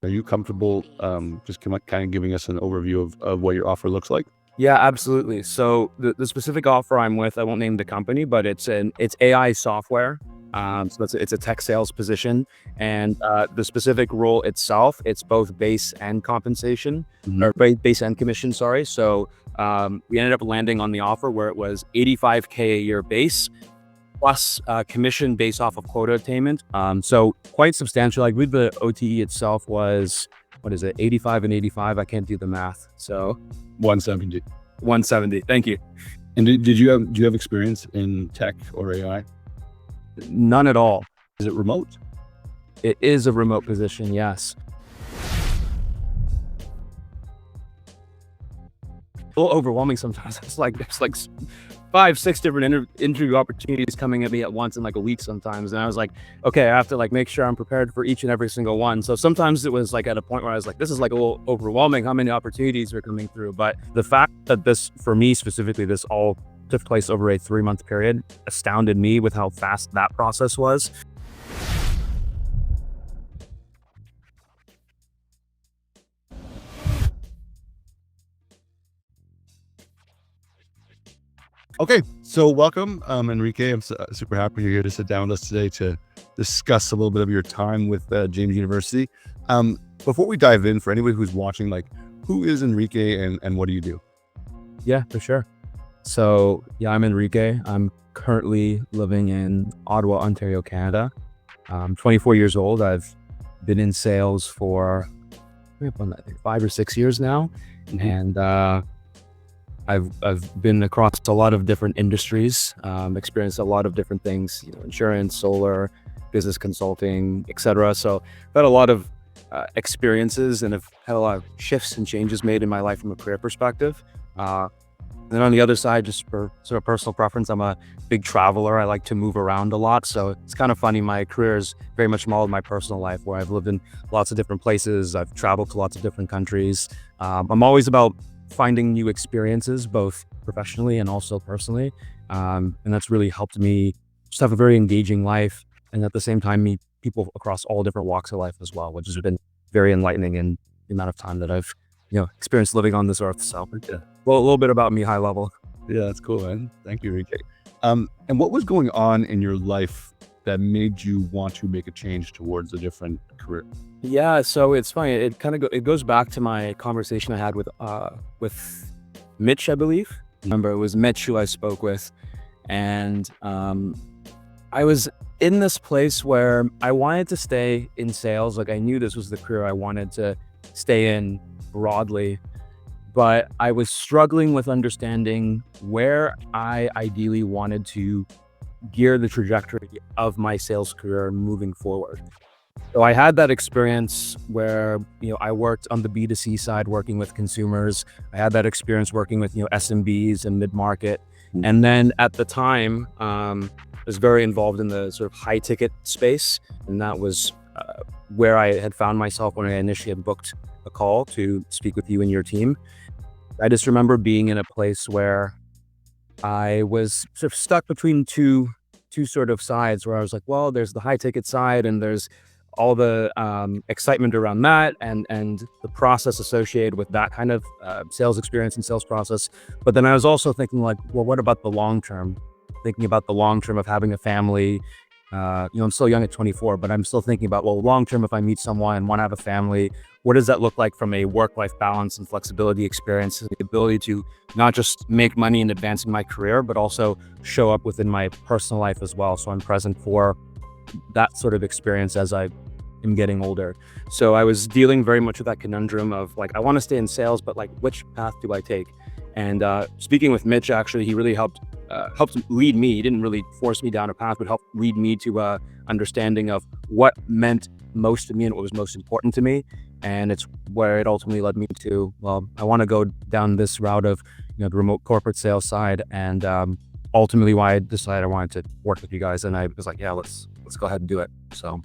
Are you comfortable just kind of giving us an overview of what your offer looks like? Yeah, absolutely. So the specific offer I'm with, I won't name the company, but it's AI software. So it's a tech sales position, and the specific role itself, it's both base and compensation, Mhm. or base and commission. Sorry. So we ended up landing on the offer where it was 85K a year base plus commission based off of quota attainment. So quite substantial. I believe the OTE itself was, what is it, 85 and 85. I can't do the math. So 170. 170. Thank you. And do you have experience in tech or AI? None at all. Is it remote? It is a remote position, yes. A little overwhelming sometimes. It's like there's like 5, 6 different interview opportunities coming at me at once in like a week sometimes. And I was like, okay, I have to like make sure I'm prepared for each and every single one. So sometimes it was like at a point where I was like, this is like a little overwhelming how many opportunities are coming through. But the fact that this, for me specifically, this all took place over a 3-month period astounded me with how fast that process was. Okay, so welcome, Enrique. I'm super happy you're here to sit down with us today to discuss a little bit of your time with James University. Before we dive in, for anybody who's watching, like, who is Enrique and what do you do? Yeah, for sure. So yeah, I'm Enrique. I'm currently living in Ottawa, Ontario, Canada. I'm 24 years old. I've been in sales for I think 5 or 6 years now, Mhm. and I've been across a lot of different industries, experienced a lot of different things, insurance, solar, business consulting, etc. So I've had a lot of experiences, and have had a lot of shifts and changes made in my life from a career perspective. And then on the other side, just for sort of personal preference, I'm a big traveler. I like to move around a lot. So it's kind of funny. My career is very much modeled my personal life, where I've lived in lots of different places. I've traveled to lots of different countries. I'm always about finding new experiences, both professionally and also personally. And that's really helped me just have a very engaging life. And at the same time, meet people across all different walks of life as well, which has been very enlightening in the amount of time that I've, experienced living on this earth. So Yeah, well, a little bit about me, high level. yeah, that's cool, man. Thank you, Enrique. And what was going on in your life that made you want to make a change towards a different career? Yeah, so it's funny. It kind of it goes back to my conversation I had with Mitch, I believe. Remember, it was Mitch who I spoke with, and I was in this place where I wanted to stay in sales. Like I knew this was the career I wanted to stay in broadly, but I was struggling with understanding where I ideally wanted to gear the trajectory of my sales career moving forward. So I had that experience where, I worked on the B2C side, working with consumers. I had that experience working with, SMBs and mid-market. Mm. And then at the time, I was very involved in the sort of high ticket space. And that was where I had found myself when I initially had booked a call to speak with you and your team. I just remember being in a place where I was sort of stuck between two sort of sides, where I was like, well, there's the high ticket side, and there's all the excitement around that, and the process associated with that kind of sales experience and sales process. But then I was also thinking like, well, what about the long term? Thinking about the long term of having a family. I'm still young at 24, but I'm still thinking about, well, long term, if I meet someone and want to have a family, what does that look like from a work-life balance and flexibility experience, and the ability to not just make money and advance in my career, but also show up within my personal life as well. So I'm present for that sort of experience as I am getting older. So I was dealing very much with that conundrum of like, I want to stay in sales, but like, which path do I take? And speaking with Mitch, actually, he really helped lead me. He didn't really force me down a path, but helped lead me to understanding of what meant most to me and what was most important to me. And it's where it ultimately led me to, well, I want to go down this route of, the remote corporate sales side. And ultimately why I decided I wanted to work with you guys. And I was like, yeah, let's go ahead and do it. So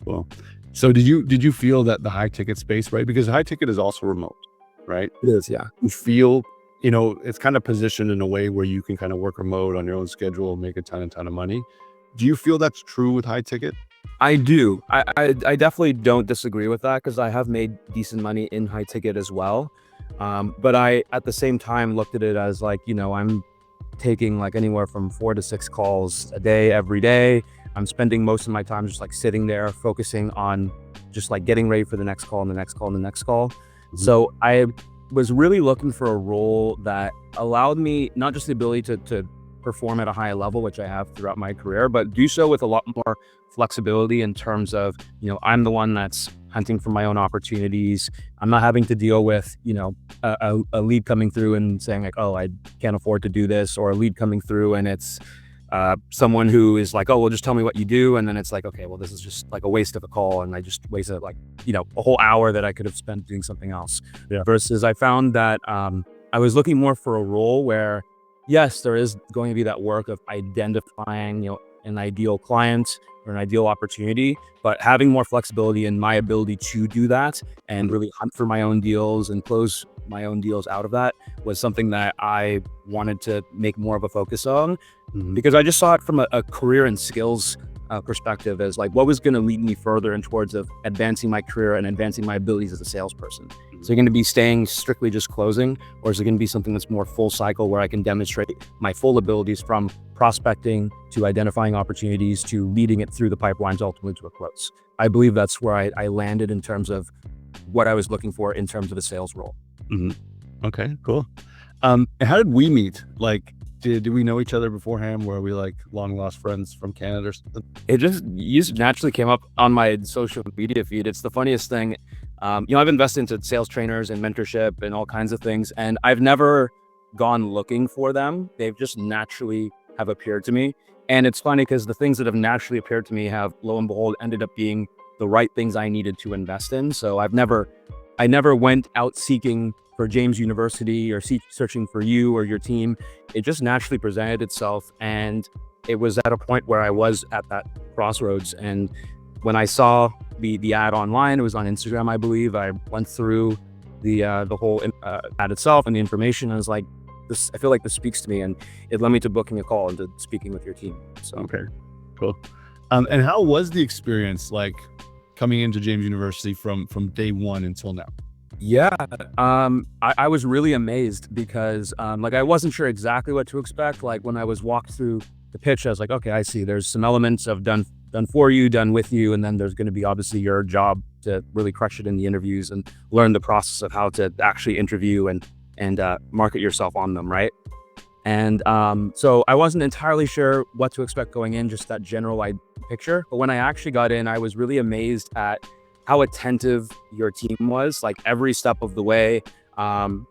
Well, so did you feel that the high ticket space, right? Because high ticket is also remote, right? it is, yeah. You feel, it's kind of positioned in a way where you can kind of work remote on your own schedule, make a ton of money. Do you feel that's true with high ticket? I do. I definitely don't disagree with that because I have made decent money in high ticket as well. But I, at the same time, looked at it as like, I'm taking like anywhere from 4 to 6 calls a day, every day. I'm spending most of my time just like sitting there, focusing on just like getting ready for the next call and the next call and the next call. So I was really looking for a role that allowed me not just the ability to perform at a high level, which I have throughout my career, but do so with a lot more flexibility in terms of, I'm the one that's hunting for my own opportunities. I'm not having to deal with, a lead coming through and saying like, oh, I can't afford to do this, or a lead coming through and it's someone who is like, oh, well, just tell me what you do. And then it's like, okay, well, this is just like a waste of a call. And I just wasted like, a whole hour that I could have spent doing something else. Yeah. Versus I found that I was looking more for a role where, yes, there is going to be that work of identifying, an ideal client or an ideal opportunity, but having more flexibility in my ability to do that and really hunt for my own deals and close my own deals out of that was something that I wanted to make more of a focus on, because I just saw it from a career and skills perspective as like what was going to lead me further in towards of advancing my career and advancing my abilities as a salesperson. Is it going to be staying strictly just closing, or is it going to be something that's more full cycle where I can demonstrate my full abilities from prospecting to identifying opportunities to leading it through the pipelines ultimately to a close? I believe that's where I landed in terms of what I was looking for in terms of a sales role. Okay, cool. And how did we meet? Like, did we know each other beforehand? Were we like long lost friends from Canada or something? It just naturally came up on my social media feed. It's the funniest thing. I've invested into sales trainers and mentorship and all kinds of things, and I've never gone looking for them. They've just naturally have appeared to me. And it's funny because the things that have naturally appeared to me have, lo and behold, ended up being the right things I needed to invest in. So I never went out seeking for James University or searching for you or your team. It just naturally presented itself. And it was at a point where I was at that crossroads. And when I saw the ad online, it was on Instagram, I believe. I went through the whole ad itself and the information. I was like, I feel like this speaks to me, and it led me to booking a call and to speaking with your team. So Okay, cool. And how was the experience like coming into James University from day one until now? yeah, I was really amazed because like I wasn't sure exactly what to expect. Like when I was walked through the pitch, I was like, okay, I see. There's some elements of done for you, done with you, and then there's going to be obviously your job to really crush it in the interviews and learn the process of how to actually interview and market yourself on them, right? And so I wasn't entirely sure what to expect going in, just that general picture. But when I actually got in, I was really amazed at how attentive your team was, like every step of the way.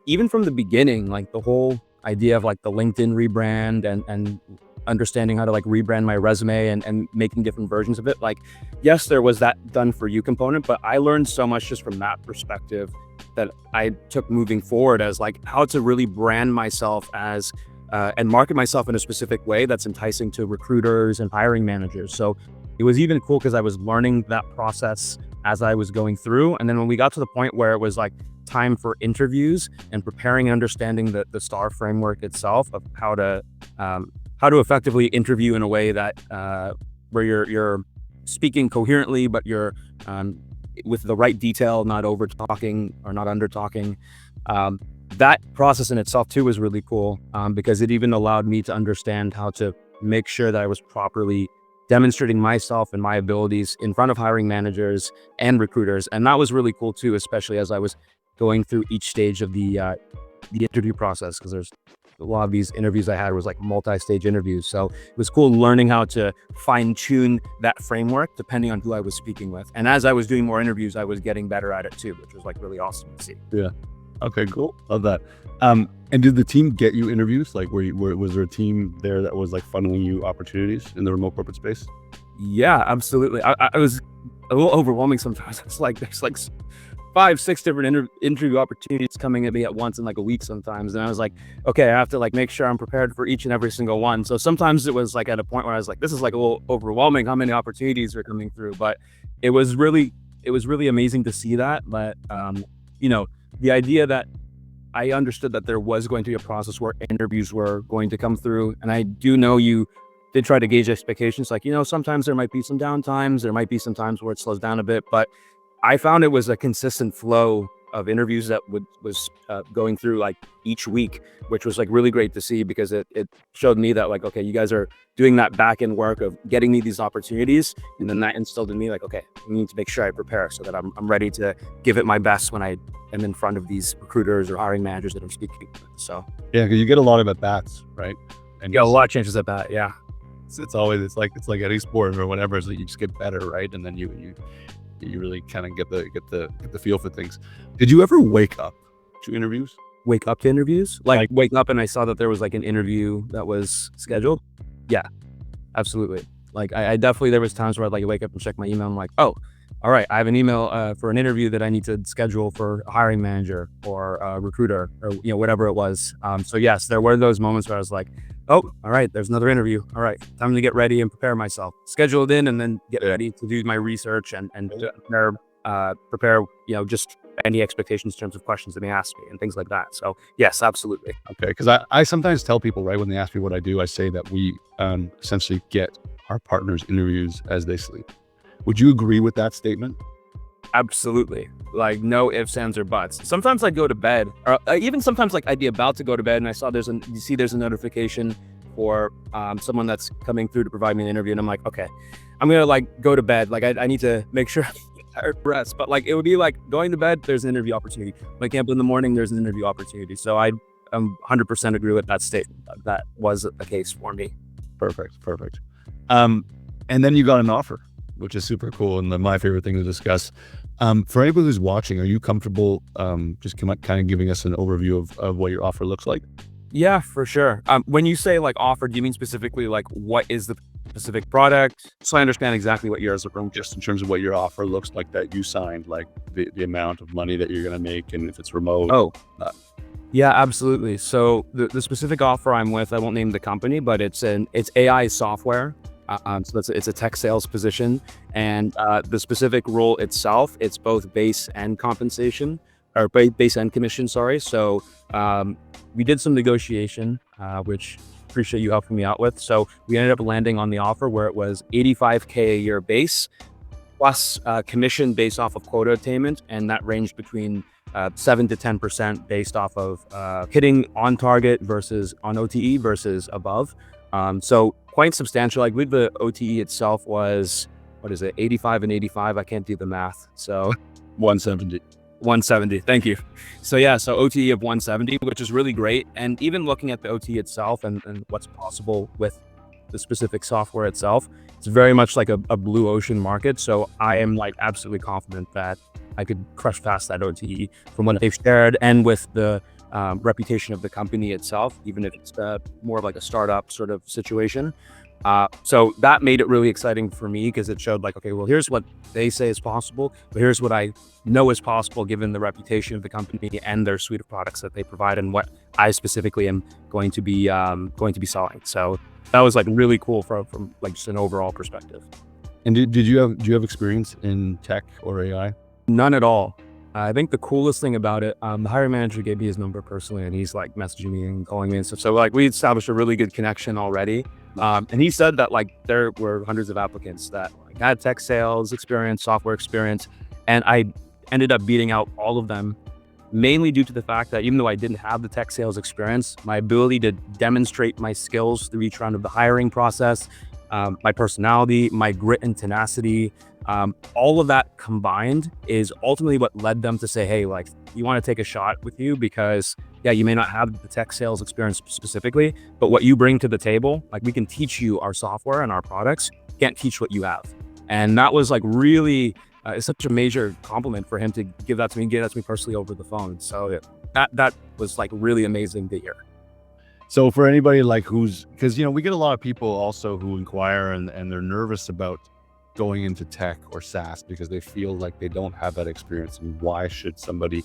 Even from the beginning, like the whole idea of like the LinkedIn rebrand and understanding how to like rebrand my resume and making different versions of it. Like, yes, there was that done for you component, but I learned so much just from that perspective that I took moving forward as like how to really brand myself as and market myself in a specific way that's enticing to recruiters and hiring managers. So it was even cool because I was learning that process as I was going through. And then when we got to the point where it was like time for interviews and preparing and understanding the STAR framework itself of how to effectively interview in a way that where you're speaking coherently, but you're with the right detail, not over talking or not under talking. That process in itself too was really cool because it even allowed me to understand how to make sure that I was properly demonstrating myself and my abilities in front of hiring managers and recruiters. And that was really cool too, especially as I was going through each stage of the interview process, because there's a lot of these interviews I had was like multi-stage interviews. So it was cool learning how to fine tune that framework depending on who I was speaking with. And as I was doing more interviews, I was getting better at it too, which was like really awesome to see. Yeah. Okay, cool. Love that. And did the team get you interviews? Like, was there a team there that was like funneling you opportunities in the remote corporate space? Yeah, absolutely. I was a little overwhelming sometimes. It's like there's like 5-6 different interview opportunities coming at me at once in like a week sometimes, and I was like, okay, I have to like make sure I'm prepared for each and every single one. So sometimes it was like at a point where I was like, this is like a little overwhelming how many opportunities are coming through, but it was really amazing to see that. But the idea that I understood that there was going to be a process where interviews were going to come through, and I do know you did try to gauge expectations. Like, sometimes there might be some downtimes, there might be some times where it slows down a bit, but I found it was a consistent flow of interviews that was going through like each week, which was like really great to see, because it showed me that like, okay, you guys are doing that back end work of getting me these opportunities. And then that instilled in me like, okay, I need to make sure I prepare so that I'm ready to give it my best when I am in front of these recruiters or hiring managers that I'm speaking with. So Yeah, because you get a lot of at bats, right? And yeah, a lot of chances at that. Yeah. it's always it's like any sport or whatever, is that you just get better, right? And then you really kind of get the feel for things. Did you ever wake up to interviews? Wake up to interviews? Like wake up and I saw that there was like an interview that was scheduled? Yeah, absolutely. Like I definitely, there was times where I'd like wake up and check my email. I'm like, oh, all right, I have an email for an interview that I need to schedule for a hiring manager or a recruiter or whatever it was. So yes, there were those moments where I was like, oh, all right, there's another interview. All right, time to get ready and prepare myself. Schedule it in and then get ready to do my research and prepare, just any expectations in terms of questions that may ask me and things like that. So yes, absolutely. Okay, because I sometimes tell people, right, when they ask me what I do, I say that we essentially get our partners interviews as they sleep. Would you agree with that statement? Absolutely. Like no ifs, ands, or buts. Sometimes I'd go to bed, or even sometimes like I'd be about to go to bed and I saw there's a notification for someone that's coming through to provide me an interview, and I'm like, okay, I'm gonna like go to bed. Like I need to make sure I rest. But like it would be like going to bed, there's an interview opportunity. Wake up in the morning, there's an interview opportunity. So I 100% agree with that statement. That was the case for me. Perfect. And then you got an offer, which is super cool and my favorite thing to discuss. For anybody who's watching, are you comfortable just kind of giving us an overview of what your offer looks like? Yeah, for sure. When you say like offer, do you mean specifically like what is the specific product? So I understand exactly what yours are from, just in terms of what your offer looks like that you signed, like the amount of money that you're going to make and if it's remote. Oh, yeah, absolutely. So the specific offer I'm with, I won't name the company, but it's AI software. So it's a tech sales position, and the specific role itself, it's both base and compensation, or base and commission. Sorry. So we did some negotiation, which appreciate you helping me out with. So we ended up landing on the offer where it was $85K a year base plus commission based off of quota attainment, and that ranged between 7 to 10% based off of hitting on target versus on OTE versus above. So quite substantial. I believe the OTE itself was, 85 and 85. I can't do the math. So 170. Thank you. So yeah, so OTE of 170, which is really great. And even looking at the OTE itself and what's possible with the specific software itself, it's very much like a blue ocean market. So I am like absolutely confident that I could crush past that OTE from what they've shared, and with the reputation of the company itself, even if it's more of like a startup sort of situation. So that made it really exciting for me, because it showed like, okay, well, here's what they say is possible, but here's what I know is possible given the reputation of the company and their suite of products that they provide, and what I specifically am going to be selling. So that was like really cool from like just an overall perspective. And do you have experience in tech or AI? None at all. I think the coolest thing about it, the hiring manager gave me his number personally, and he's like messaging me and calling me and stuff. So like we established a really good connection already. And he said that like there were hundreds of applicants that like had tech sales experience, software experience, and I ended up beating out all of them, mainly due to the fact that even though I didn't have the tech sales experience, my ability to demonstrate my skills through each round of the hiring process, my personality, my grit and tenacity, all of that combined is ultimately what led them to say, hey, like, you want to take a shot with you, because yeah, you may not have the tech sales experience specifically, but what you bring to the table, like we can teach you our software and our products, can't teach what you have. And that was like really, it's such a major compliment for him to give that to me personally over the phone. So that was like really amazing to hear. So for anybody like because we get a lot of people also who inquire and they're nervous about going into tech or SaaS because they feel like they don't have that experience, and why should somebody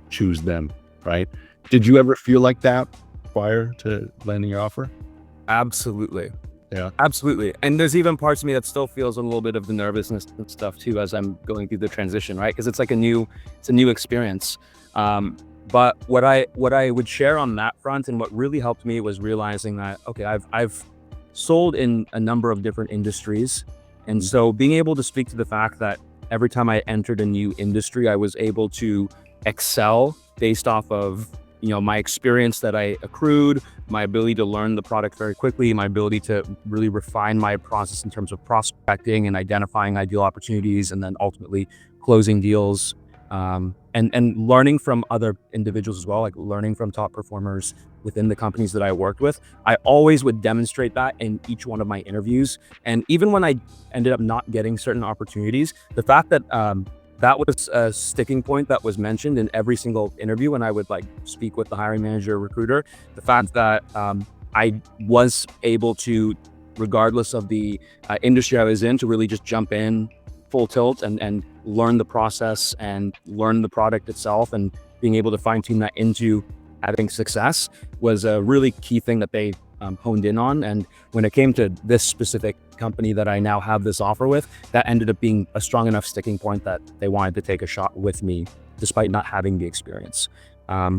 choose them, right? Did you ever feel like that prior to landing your offer? Absolutely. Yeah, absolutely. And there's even parts of me that still feels a little bit of the nervousness and stuff too, as I'm going through the transition, right? Because it's like a new experience. But what I would share on that front, and what really helped me, was realizing that, okay, I've sold in a number of different industries. And so being able to speak to the fact that every time I entered a new industry, I was able to excel based off of, my experience that I accrued, my ability to learn the product very quickly, my ability to really refine my process in terms of prospecting and identifying ideal opportunities, and then ultimately closing deals, and learning from other individuals as well, like learning from top performers within the companies that I worked with. I always would demonstrate that in each one of my interviews. And even when I ended up not getting certain opportunities, the fact that that was a sticking point that was mentioned in every single interview when I would speak with the hiring manager or recruiter, the fact that I was able to, regardless of the industry I was in, to really just jump in full tilt and learn the process and learn the product itself, and being able to fine tune that into having success was a really key thing that they honed in on. And when it came to this specific company that I now have this offer with, that ended up being a strong enough sticking point that they wanted to take a shot with me despite not having the experience.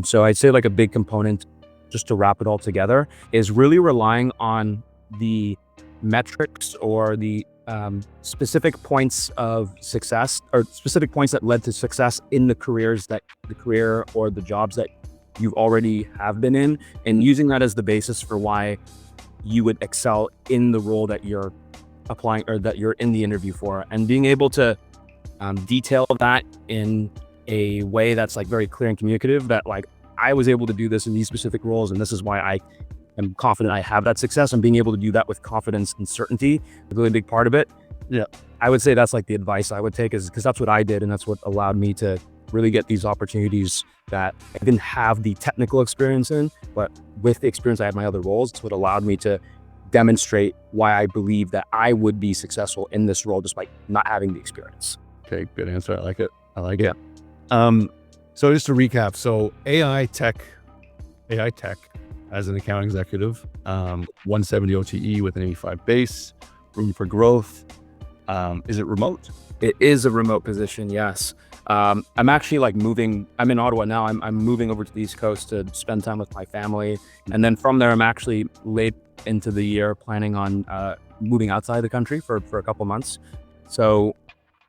So I'd say a big component, just to wrap it all together, is really relying on the metrics or the specific points of success, or specific points that led to success in the career or the jobs that you already have been in, and using that as the basis for why you would excel in the role that you're applying or that you're in the interview for, and being able to detail that in a way that's very clear and communicative, that I was able to do this in these specific roles, and this is why I am confident I have that success, and being able to do that with confidence and certainty is a really big part of it. Yeah, I would say that's the advice I would take, is because that's what I did, and that's what allowed me to really get these opportunities that I didn't have the technical experience in, but with the experience I had in my other roles, it's what allowed me to demonstrate why I believe that I would be successful in this role despite not having the experience. Okay, good answer. I like it. Yeah. So just to recap, so AI tech as an account executive, 170 OTE with an 85 base, room for growth. Is it remote? It is a remote position, yes. I'm actually moving. I'm in Ottawa now. I'm moving over to the East Coast to spend time with my family, and then from there, I'm actually late into the year planning on moving outside the country for a couple months. So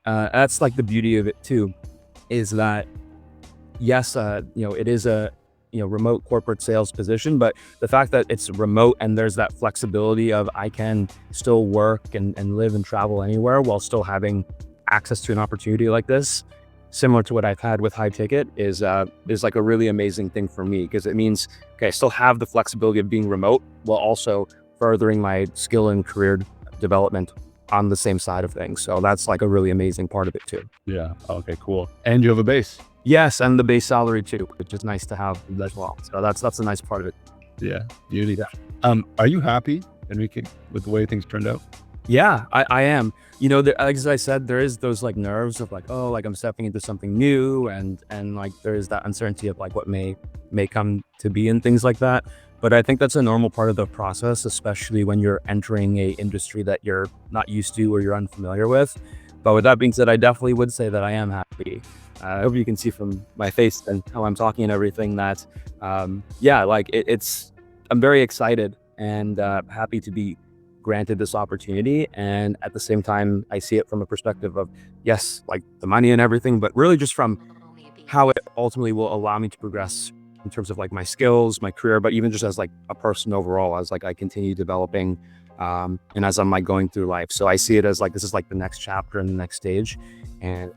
that's the beauty of it too, is that yes, it is a remote corporate sales position, but the fact that it's remote and there's that flexibility of I can still work and live and travel anywhere while still having access to an opportunity like this, similar to what I've had with high ticket, is a really amazing thing for me, because it means, okay, I still have the flexibility of being remote while also furthering my skill and career development on the same side of things. So that's a really amazing part of it too. Yeah. Okay, cool. And you have a base? Yes, and the base salary too, which is nice to have as well. So that's a nice part of it. Yeah, beauty. Yeah. Are you happy, Enrique, with the way things turned out? Yeah, I am. As I said, there is those nerves of I'm stepping into something new, and there is that uncertainty of what may come to be and things like that. But I think that's a normal part of the process, especially when you're entering a industry that you're not used to or you're unfamiliar with. But with that being said, I definitely would say that I am happy. I hope you can see from my face and how I'm talking and everything that, it's I'm very excited and happy to be granted this opportunity. And at the same time, I see it from a perspective of, yes, the money and everything, but really just from how it ultimately will allow me to progress in terms of my skills, my career, but even just as a person overall, as I continue developing and as I'm going through life. So I see it as this is the next chapter and the next stage. And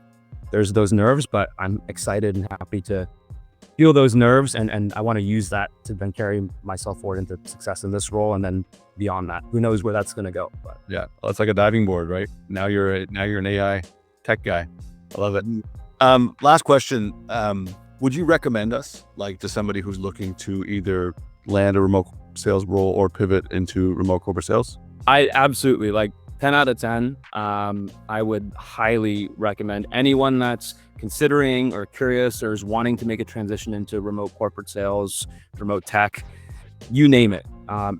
there's those nerves, but I'm excited and happy to feel those nerves, and I want to use that to then carry myself forward into success in this role, and then beyond that, who knows where that's going to go. But yeah, well, it's like a diving board, right? Now you're an AI tech guy. I love it. Last question. Would you recommend us to somebody who's looking to either land a remote sales role or pivot into remote corporate sales? I absolutely 10 out of 10. I would highly recommend anyone that's considering or curious or is wanting to make a transition into remote corporate sales, remote tech, you name it.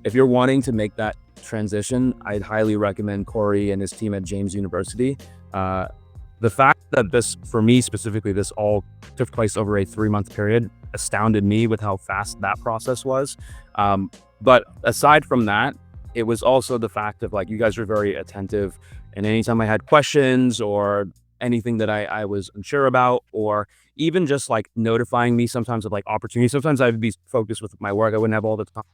If you're wanting to make that transition, I'd highly recommend Corey and his team at James University. The fact that this, for me specifically, this all took place over a 3-month period astounded me with how fast that process was. But aside from that, it was also the fact of like, you guys were very attentive, and anytime I had questions or anything that I was unsure about, or even just like notifying me sometimes of like opportunities. Sometimes I would be focused with my work. I wouldn't have all the time,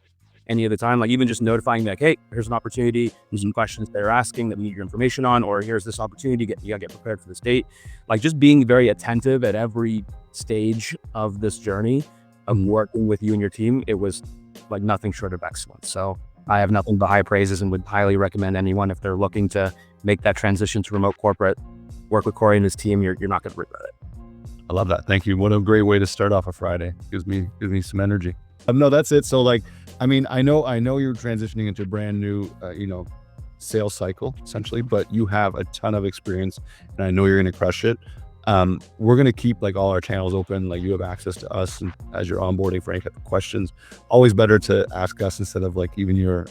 any of the time, like even just notifying me like, hey, here's an opportunity, there's some questions they're asking that we need your information on, or here's this opportunity, you gotta get prepared for this date. Like just being very attentive at every stage of this journey of working with you and your team, it was like nothing short of excellent. So I have nothing but high praises and would highly recommend anyone, if they're looking to make that transition to remote corporate, work with Corey and his team. You're not going to regret it. I love that. Thank you. What a great way to start off a Friday. Gives me some energy. No, that's it. So like, I mean, I know you're transitioning into a brand new, sales cycle essentially, but you have a ton of experience, and I know you're going to crush it. We're going to keep like all our channels open. Like, you have access to us, and as you're onboarding for any type of questions, always better to ask us instead of like even your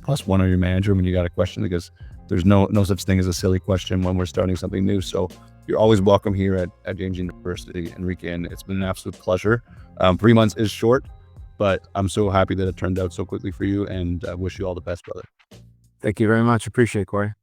plus one or your manager when you got a question, because there's no such thing as a silly question when we're starting something new. So you're always welcome here at James University, Enrique, and it's been an absolute pleasure. 3 months is short, but I'm so happy that it turned out so quickly for you, and I wish you all the best, brother. Thank you very much. Appreciate it, Corey.